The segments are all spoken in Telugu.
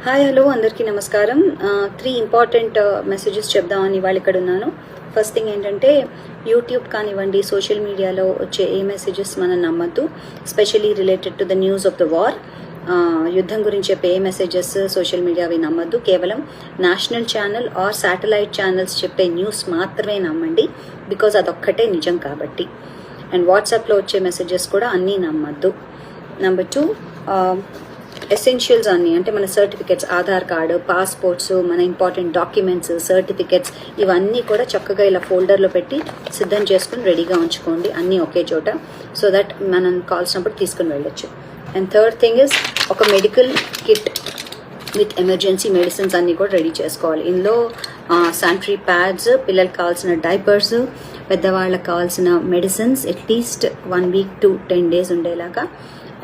హాయ్ హలో అందరికీ నమస్కారం. 3 ఇంపార్టెంట్ మెసేజెస్ చెప్దామని ఇవాళ ఇక్కడ ఉన్నాను. ఫస్ట్ థింగ్ ఏంటంటే యూట్యూబ్ కానివ్వండి, సోషల్ మీడియాలో వచ్చే ఏ మెసేజెస్ మనం నమ్మద్దు, especially related to the news of the war. యుద్ధం గురించి చెప్పే ఏ మెసేజెస్ సోషల్ మీడియా అవి నమ్మద్దు. కేవలం national channel or satellite channels చెప్పే న్యూస్ మాత్రమే నమ్మండి, బికాజ్ అదొక్కటే నిజం కాబట్టి. అండ్ వాట్సాప్లో వచ్చే మెసేజెస్ కూడా అన్నీ నమ్మద్దు. నెంబర్ 2, ఎసెన్షియల్స్ అన్నీ, అంటే మన సర్టిఫికెట్స్, ఆధార్ కార్డు, పాస్పోర్ట్స్, మన ఇంపార్టెంట్ డాక్యుమెంట్స్, సర్టిఫికెట్స్, ఇవన్నీ కూడా చక్కగా ఇలా ఫోల్డర్లో పెట్టి సిద్ధం చేసుకుని రెడీగా ఉంచుకోండి, అన్నీ ఒకే చోట, సో దట్ మనం కావాల్సినప్పుడు తీసుకుని వెళ్ళొచ్చు. అండ్ థర్డ్ థింగ్ ఇస్, ఒక medical kit with emergency medicines అన్నీ కూడా రెడీ చేసుకోవాలి. ఇందులో శానిటరీ ప్యాడ్స్, పిల్లలకు కావాల్సిన డైపర్స్, పెద్దవాళ్ళకి కావాల్సిన medicines at least 1 week to 10 days ఉండేలాగా,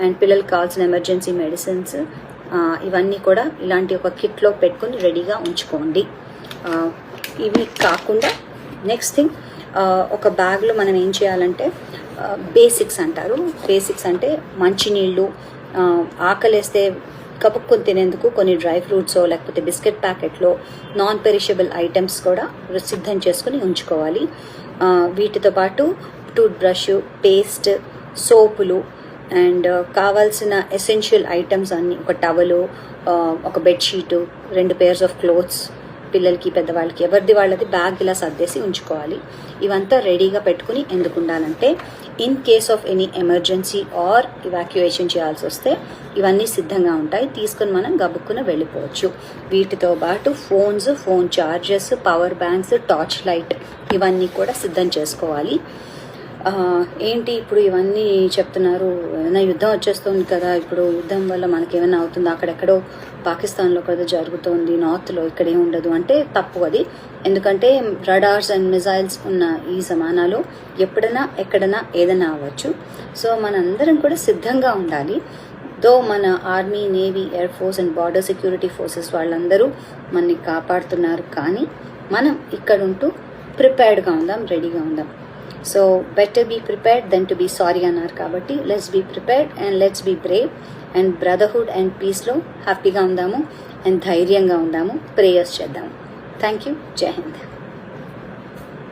అండ్ పిల్లలకు కావాల్సిన ఎమర్జెన్సీ మెడిసిన్స్, ఇవన్నీ కూడా ఇలాంటి ఒక కిట్లో పెట్టుకుని రెడీగా ఉంచుకోండి. ఇవి కాకుండా నెక్స్ట్ థింగ్, ఒక బ్యాగ్లో మనం ఏం చేయాలంటే బేసిక్స్ అంటారు. బేసిక్స్ అంటే మంచినీళ్ళు, ఆకలేస్తే కపుక్కుని తినేందుకు కొన్ని డ్రై ఫ్రూట్స్, లేకపోతే బిస్కెట్ ప్యాకెట్లో నాన్ పెరిషబుల్ ఐటమ్స్ కూడా సిద్ధం చేసుకుని ఉంచుకోవాలి. వీటితో పాటు టూత్ బ్రష్, పేస్ట్, సోపులు, అండ్ కావాల్సిన ఎసెన్షియల్ ఐటమ్స్ అన్నీ, ఒక టవలు, ఒక బెడ్షీటు, 2 pairs ఆఫ్ క్లోత్స్, పిల్లలకి పెద్దవాళ్ళకి ఎవరిది వాళ్ళది బ్యాగ్ ఇలా సర్దేసి ఉంచుకోవాలి. ఇవంతా రెడీగా పెట్టుకుని ఎందుకు ఉండాలంటే in case of any emergency or evacuation చేయాల్సి వస్తే ఇవన్నీ సిద్ధంగా ఉంటాయి, తీసుకుని మనం గబుక్కున వెళ్ళిపోవచ్చు. వీటితో పాటు phones, phone chargers, power banks, torch light, ఇవన్నీ కూడా సిద్ధం చేసుకోవాలి. ఏంటి ఇప్పుడు ఇవన్నీ చెప్తున్నారు, ఏమైనా యుద్ధం వచ్చేస్తుంది కదా, ఇప్పుడు యుద్ధం వల్ల మనకేమైనా అవుతుందా, అక్కడెక్కడో పాకిస్తాన్లో కదా జరుగుతుంది, నార్త్లో ఇక్కడే ఉండదు అంటే తప్పు అది. ఎందుకంటే రడార్స్ అండ్ మిజైల్స్ ఉన్న ఈ జమానాలో ఎప్పుడైనా ఎక్కడైనా ఏదైనా అవ్వచ్చు. సో మనందరం కూడా సిద్ధంగా ఉండాలి. దో మన army, navy, air force and border security forces వాళ్ళందరూ మనని కాపాడుతున్నారు, కానీ మనం ఇక్కడ ఉంటూ ప్రిపేర్డ్గా ఉందాం, రెడీగా ఉందాం. So better be prepared then to be sorry అన్నారు కాబట్టి let's be prepared and let's be brave and brotherhood and పీస్లో హ్యాపీగా ఉందాము అండ్ ధైర్యంగా ఉందాము, ప్రేయర్స్ చేద్దాము. Thank you. జై హింద్.